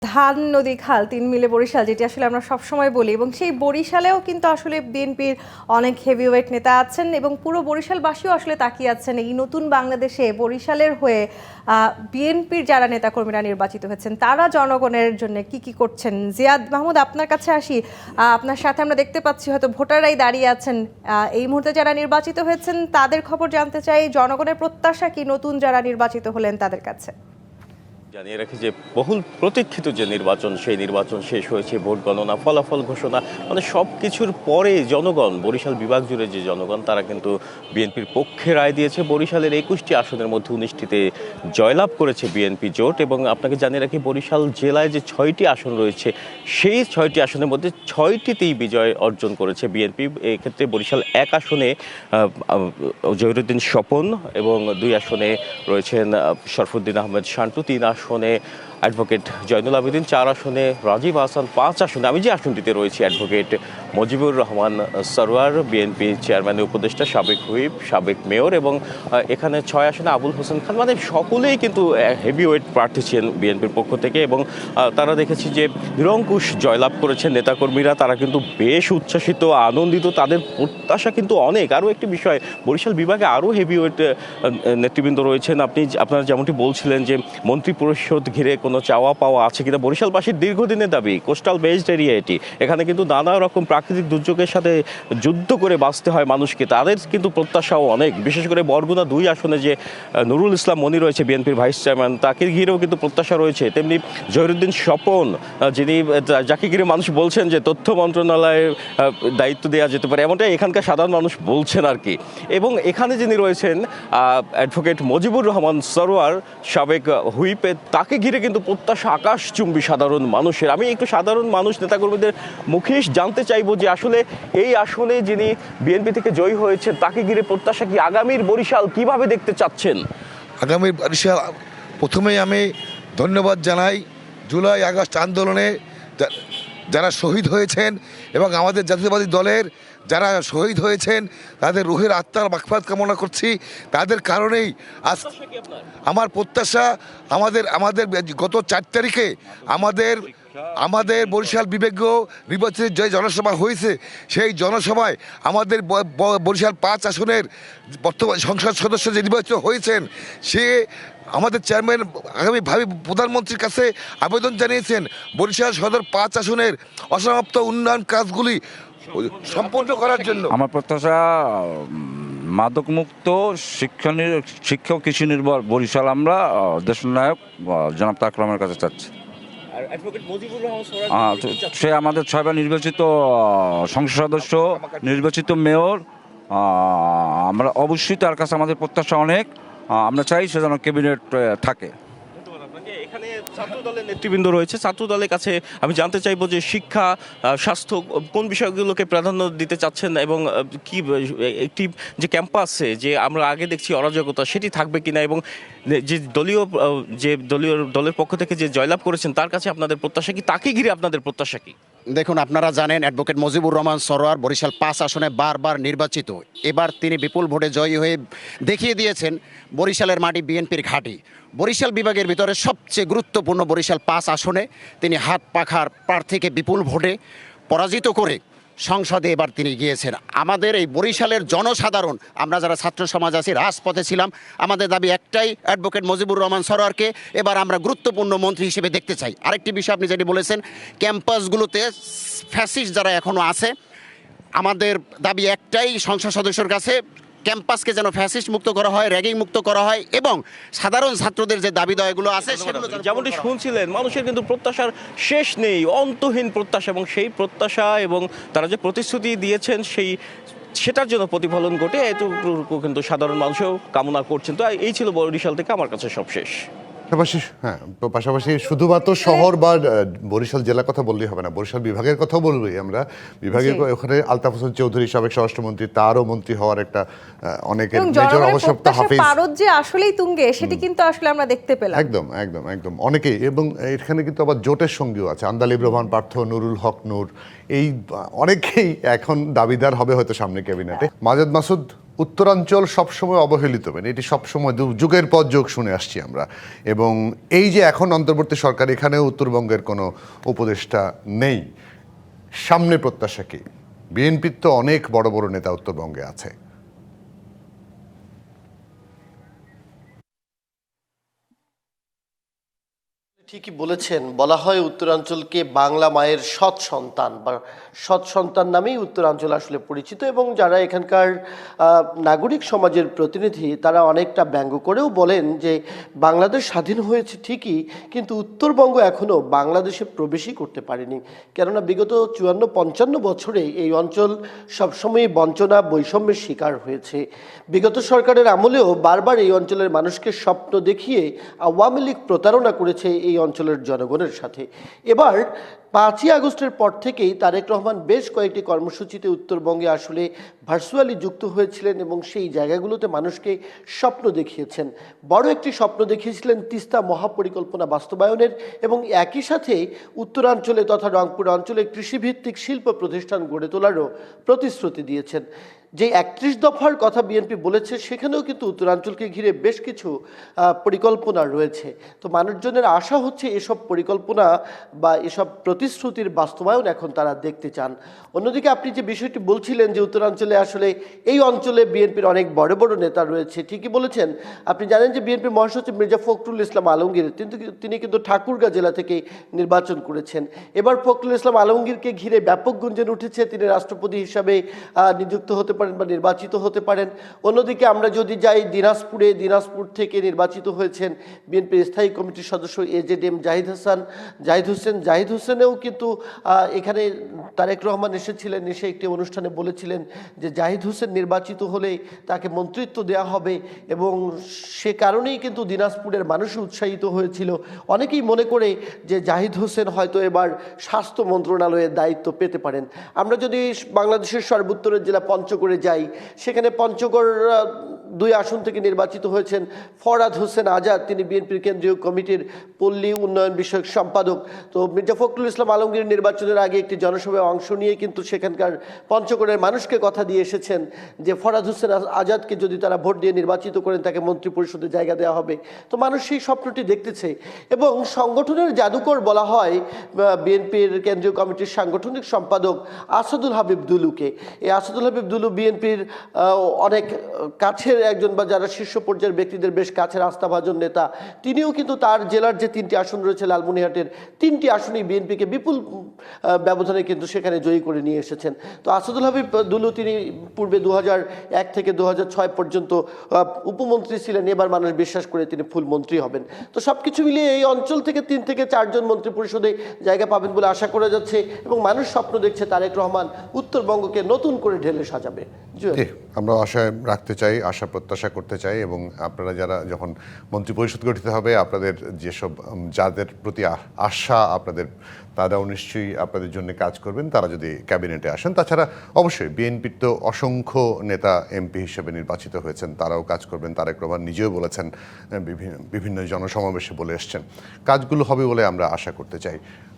ধান নদী খাল তিন মিলে বরিশাল, যেটি আসলে আমরা সবসময় বলি, এবং সেই বরিশালেও কিন্তু আসলে বিএনপির অনেক হেভিওয়েট নেতা আছেন এবং পুরো বরিশালবাসীও আসলে তাকিয়ে আছেন এই নতুন বাংলাদেশে বরিশালের হয়ে বিএনপির যারা নেতাকর্মীরা নির্বাচিত হয়েছেন তারা জনগণের জন্য কি কি করছেন। জিয়াদ মাহমুদ, আপনার কাছে আসি। আপনার সাথে আমরা দেখতে পাচ্ছি হয়তো ভোটাররাই দাঁড়িয়ে আছেন, এই মুহূর্তে যারা নির্বাচিত হয়েছেন তাদের খবর জানতে চাই। জনগণের প্রত্যাশা কি নতুন যারা নির্বাচিত হলেন তাদের কাছে? জানিয়ে রাখি যে বহুল প্রতীক্ষিত যে নির্বাচন, সেই নির্বাচন শেষ হয়েছে, ভোট গণনা, ফলাফল ঘোষণা, মানে সব কিছুর পরে জনগণ, বরিশাল বিভাগ জুড়ে যে জনগণ, তারা কিন্তু বিএনপির পক্ষে রায় দিয়েছে। বরিশালের 21টি আসনের মধ্যে 19টিতে জয়লাভ করেছে বিএনপি জোট। এবং আপনাকে জানিয়ে রাখি, বরিশাল জেলায় যে 6টি আসন রয়েছে, সেই 6টি আসনের মধ্যে 6টিতেই বিজয় অর্জন করেছে বিএনপি। এক্ষেত্রে বরিশাল 1 আসনে জহিরুদ্দিন স্বপন এবং 2 আসনে রয়েছেন শরফুদ্দিন আহমেদ শান্টু, 3 আসনে অ্যাডভোকেট জয়নুল আবেদিন, 4 আসনে রাজীব হাসান, 5 আসনে আমি যে আসনটিতে রয়েছি অ্যাডভোকেট মজিবুর রহমান সরওয়ার, বিএনপি চেয়ারম্যানের উপদেষ্টা, সাবেক হুইপ, সাবেক মেয়র, এবং এখানে 6 আসনে আবুল হোসেন খান। মানে সকলেই কিন্তু হেভিওয়েট প্রার্থী ছিলেন বিএনপির পক্ষ থেকে, এবং তারা দেখেছি যে নিরঙ্কুশ জয়লাভ করেছেন নেতাকর্মীরা। তারা কিন্তু বেশ উচ্ছ্বাসিত, আনন্দিত, তাদের প্রত্যাশা কিন্তু অনেক। আরও একটি বিষয়, বরিশাল বিভাগে আরও হেভিওয়েট নেতৃবৃন্দ রয়েছেন। আপনারা যেমনটি বলছিলেন যে মন্ত্রী পরিষদ ঘিরে কোনো চাওয়া পাওয়া আছে কিনা, বরিশালবাসীর দীর্ঘদিনের দাবি, কোস্টাল বেসড এরিয়া এটি, এখানে কিন্তু নানা রকম প্রাকৃতিক দুর্যোগের সাথে যুদ্ধ করে বাঁচতে হয় মানুষকে, তাদের কিন্তু প্রত্যাশাও অনেক। বিশেষ করে বরগুনা 2 আসনে যে নুরুল ইসলাম মনি রয়েছে বিএনপির ভাইস চেয়ারম্যান, তাকে ঘিরেও কিন্তু প্রত্যাশা রয়েছে। তেমনি জহিরুদ্দিন স্বপন, যাকে ঘিরে মানুষ বলছেন যে তথ্য মন্ত্রণালয়ে দায়িত্ব দেওয়া যেতে পারে, এমনটাই এখানকার সাধারণ মানুষ বলছেন আর কি। এবং এখানে যিনি রয়েছেন অ্যাডভোকেট মজিবুর রহমান সরওয়ার, সাবেক হুইপে, তাকে ঘিরে কিন্তু প্রত্যাশা আকাশচুম্বী সাধারণ মানুষের। আমি একটু সাধারণ মানুষ নেতাকর্মীদের মুখে জানতে চাইবো যে আসলে এই আসনে যিনি বিএনপি থেকে জয়ী হয়েছেন তাকে ঘিরে প্রত্যাশা কি, আগামীর বরিশাল কিভাবে দেখতে চাচ্ছেন? আগামীর বরিশাল, প্রথমেই আমি ধন্যবাদ জানাই জুলাই আগস্ট আন্দোলনে যারা শহীদ হয়েছেন এবং আমাদের জাতীয়বাদী দলের যারা শহীদ হয়েছেন তাদের রুহের আত্মার মাগফিরাত কামনা করছি। তাদের কারণেই আজ আমার প্রত্যাশা, আমাদের গত 4 তারিখে আমাদের বরিশাল বিভাগীয় নির্বাচনের যে জনসভা হয়েছে, সেই জনসভায় আমাদের বরিশাল 5 আসনের বর্তমান সংসদ সদস্য যে নির্বাচিত হয়েছেন, সে আমাদের চেয়ারম্যান আগামী ভাবি প্রধানমন্ত্রীর কাছে আবেদন জানিয়েছেন বরিশাল সদর 5 আসনের অসমাপ্ত উন্নয়ন কাজগুলি সম্পন্ন করার জন্য। আমার প্রত্যাশা মাদকমুক্ত শিক্ষা কৃষি নির্ভর বরিশাল আমরা দেশনায়ক জনাব তারেক রহমানের কাছে চাচ্ছি। সে আমাদের 6 বার নির্বাচিত সংসদ সদস্য, নির্বাচিত মেয়র, আমরা অবশ্যই তার কাছে আমাদের প্রত্যাশা অনেক। আমরা চাই সে যেন ক্যাবিনেট থাকে। এখানে ছাত্র দলের নেতৃবৃন্দ রয়েছে, ছাত্র দলের কাছে আমি জানতে চাইবো যে শিক্ষা, স্বাস্থ্য, কোন বিষয়গুলোকে প্রাধান্য দিতে চাচ্ছেন, এবং কি একটি যে ক্যাম্পাসে যে আমরা আগে দেখছি অরাজকতা, সেটি থাকবে কিনা, এবং যে দলের পক্ষ থেকে যে জয়লাভ করেছেন তার কাছে আপনাদের প্রত্যাশা কি, তাকে ঘিরে আপনাদের প্রত্যাশা কি? দেখুন, আপনারা জানেন অ্যাডভোকেট মজিবুর রহমান সরওয়ার বরিশাল 5 আসনে বারবার নির্বাচিত। এবার তিনি বিপুল ভোটে জয়ী হয়ে দেখিয়ে দিয়েছেন বরিশালের মাটি বিএনপির ঘাঁটি। বরিশাল বিভাগের ভিতরে সবচেয়ে গুরুত্বপূর্ণ বরিশাল 5 আসনে তিনি হাত পাখার প্রার্থীকে বিপুল ভোটে পরাজিত করে সংসদে এবার তিনি গিয়েছেন। আমাদের এই বরিশালের জনসাধারণ, আমরা যারা ছাত্র সমাজ আছি, রাজপথে ছিলাম, আমাদের দাবি একটাই, অ্যাডভোকেট মজিবুর রহমান সরওয়ারকে এবার আমরা গুরুত্বপূর্ণ মন্ত্রী হিসেবে দেখতে চাই। আরেকটি বিষয় আপনি যেটি বলেছেন, ক্যাম্পাসগুলোতে ফ্যাসিস্ট যারা এখনও আছে, আমাদের দাবি একটাই সংসদ সদস্যর কাছে, ক্যাম্পাসকে যেন ফ্যাসিস্ট মুক্ত করা হয়, র্যাগিং মুক্ত করা হয়, এবং সাধারণ ছাত্রদের যে দাবি দাওয়াগুলো আছে সেগুলো যেমনটি শুনছিলেন, মানুষের কিন্তু প্রত্যাশার শেষ নেই, অন্তহীন প্রত্যাশা, এবং সেই প্রত্যাশা এবং তারা যে প্রতিশ্রুতি দিয়েছেন সেটার জন্য প্রতিফলন ঘটে এতটুকু কিন্তু সাধারণ মানুষও কামনা করছেন। তো এই ছিল বরিশাল থেকে আমার কাছে সব শেষ। পাশাপাশি শুধুমাত্র শহর বা বরিশাল জেলার কথা বললেই হবে না, বরিশাল বিভাগের কথাও বলবই আমরা। বিভাগের ওখানে আলতাফ হোসেন চৌধুরী, সাবেক স্বরাষ্ট্রমন্ত্রী, তারও মন্ত্রী হওয়ার একটা অনেকের মেজর অবসপ্তা হাফিজ পারদ যে আসলেই তুঙ্গে, সেটি কিন্তু আসলে আমরা দেখতে পেলাম। একদম একদম একদম অনেকেই। এবং এখানে কিন্তু আবার জোটের সঙ্গীও আছে, আন্দালিব রহমান পার্থ, নুরুল হক নূর, এই অনেকেই এখন দাবিদার হবে হয়তো সামনে ক্যাবিনেটে। মাজেদ মাসুদ, উত্তরাঞ্চল সবসময় অবহেলিত, মানে এটি সবসময় যুগের পর যুগ শুনে আসছি আমরা। এবং এই যে এখন অন্তর্বর্তী সরকার, এখানেও উত্তরবঙ্গের কোনো উপদেষ্টা নেই, সামনে প্রত্যাশা কি? বিএনপির তো অনেক বড় বড় নেতা উত্তরবঙ্গে আছে। ঠিকই বলেছেন, বলা হয় উত্তরাঞ্চলকে বাংলা মায়ের সৎ সন্তান বা সৎ সন্তান নামেই উত্তরাঞ্চল আসলে পরিচিত, এবং যারা এখানকার নাগরিক সমাজের প্রতিনিধি তারা অনেকটা ব্যঙ্গ করেও বলেন যে বাংলাদেশ স্বাধীন হয়েছে ঠিকই, কিন্তু উত্তরবঙ্গ এখনও বাংলাদেশে প্রবেশই করতে পারেনি। কেননা বিগত 54-55 বছরে এই অঞ্চল সবসময়ই বঞ্চনা বৈষম্যের শিকার হয়েছে। বিগত সরকারের আমলেও বারবার এই অঞ্চলের মানুষকে স্বপ্ন দেখিয়ে আওয়ামী লীগ প্রতারণা করেছে এই অঞ্চলের জনগণের সাথে। এবার 5ই আগস্টের পর থেকেই তারেক রহমান বেশ কয়েকটি কর্মসূচিতে উত্তরবঙ্গে আসলে ভার্চুয়ালি যুক্ত হয়েছিলেন এবং সেই জায়গাগুলোতে মানুষকে স্বপ্ন দেখিয়েছেন। বড় একটি স্বপ্ন দেখিয়েছিলেন তিস্তা মহাপরিকল্পনা বাস্তবায়নের, এবং একই সাথে উত্তরাঞ্চলে তথা রংপুর অঞ্চলে কৃষিভিত্তিক শিল্প প্রতিষ্ঠান গড়ে তোলারও প্রতিশ্রুতি দিয়েছেন। যে 31 দফার কথা বিএনপি বলেছে সেখানেও কিন্তু উত্তরাঞ্চলকে ঘিরে বেশ কিছু পরিকল্পনা রয়েছে। তো মানুষজনের আশা হচ্ছে এসব পরিকল্পনা বা এসব প্রতিশ্রুতির বাস্তবায়ন এখন তারা দেখতে চান। অন্যদিকে আপনি যে বিষয়টি বলছিলেন যে উত্তরাঞ্চলে আসলে এই অঞ্চলে বিএনপির অনেক বড় বড় নেতা রয়েছে, ঠিকই বলেছেন। আপনি জানেন যে বিএনপির মহাসচিব মির্জা ফখরুল ইসলাম আলমগীর তিনি কিন্তু ঠাকুরগাঁ জেলা থেকে নির্বাচন করেছেন। এবার ফখরুল ইসলাম আলমগীরকে ঘিরে ব্যাপক গুঞ্জন উঠেছে, তিনি রাষ্ট্রপতি হিসাবে নিযুক্ত হতে পারেন বা নির্বাচিত হতে পারেন। অন্যদিকে আমরা যদি যাই দিনাজপুর থেকে নির্বাচিত হয়েছেন বিএনপির স্থায়ী কমিটির সদস্য এজেডএম জাহিদ হোসেনেও কিন্তু এখানে তারেক রহমান এসেছিলেন, এসে একটি অনুষ্ঠানে বলেছিলেন যে জাহিদ হোসেন নির্বাচিত হলে তাকে মন্ত্রিত্ব দেওয়া হবে, এবং সে কারণেই কিন্তু দিনাজপুরের মানুষ উৎসাহিত হয়েছিল। অনেকেই মনে করে যে জাহিদ হোসেন হয়তো এবার স্বাস্থ্য মন্ত্রণালয়ের দায়িত্ব পেতে পারেন। আমরা যদি বাংলাদেশের সর্বোত্তরের জেলা পঞ্চগড়ে যাই, সেখানে পঞ্চগড় 2 আসন থেকে নির্বাচিত হয়েছেন ফরহাদ হোসেন আজাদ, তিনি বিএনপির কেন্দ্রীয় কমিটির পল্লী উন্নয়ন বিষয়ক সম্পাদক। তো মির্জা ফখরুল ইসলাম আলমগীর নির্বাচনের আগে একটি জনসভায় অংশ নিয়ে কিন্তু সেখানকার পঞ্চগড়ের মানুষকে কথা দিয়ে এসেছেন যে ফরহাদ হোসেন আজাদকে যদি তারা ভোট দিয়ে নির্বাচিত করেন তাকে মন্ত্রী পরিষদে জায়গা দেওয়া হবে। তো মানুষ সেই স্বপ্নটি দেখতেছে, এবং সংগঠনের জাদুকর বলা হয় বিএনপির কেন্দ্রীয় কমিটির সাংগঠনিক সম্পাদক আসাদুল হাবিব দুলুকে। এই আসাদুল হাবিব দুলু বিএনপির অনেক কাছের একজন, বা যারা শীর্ষ পর্যায়ের ব্যক্তিদের বেশ কাছের আস্থাভাজন নেতা। তিনিও কিন্তু তার জেলার যে 3টি আসন রয়েছে লালমনিরহাটের 3টি আসনই বিএনপিকে বিপুল ব্যবধানে কিন্তু সেখানে জয়ী করে নিয়ে এসেছেন। তো আসাদুল হাবিব দুলু তিনি পূর্বে 2001 থেকে 2006 পর্যন্ত উপমন্ত্রী ছিলেন, এবার মানুষ বিশ্বাস করে তিনি ফুল মন্ত্রী হবেন। তো সব কিছু মিলিয়ে এই অঞ্চল থেকে 3 থেকে 4 জন মন্ত্রী পরিষদে জায়গা পাবেন বলে আশা করা যাচ্ছে, এবং মানুষ স্বপ্ন দেখছে তারেক রহমান উত্তরবঙ্গকে নতুন করে ঢেলে সাজাবে। আমরা আশা রাখতে চাই, আশা প্রত্যাশা করতে চাই, এবং আপনারা যারা যখন মন্ত্রী পরিষদ গঠিত হবে আপনাদের যেসব যাদের প্রতি আশা আপনাদের, তারাও নিশ্চয়ই আপনাদের জন্য কাজ করবেন তারা যদি ক্যাবিনেটে আসেন। তাছাড়া অবশ্যই বিএনপির তো অসংখ্য নেতা এমপি হিসেবে নির্বাচিত হয়েছেন, তারাও কাজ করবেন। তারেক রহমান নিজেও বলেছেন, বিভিন্ন জনসমাবেশে বলে এসছেন, কাজগুলো হবে বলে আমরা আশা করতে চাই।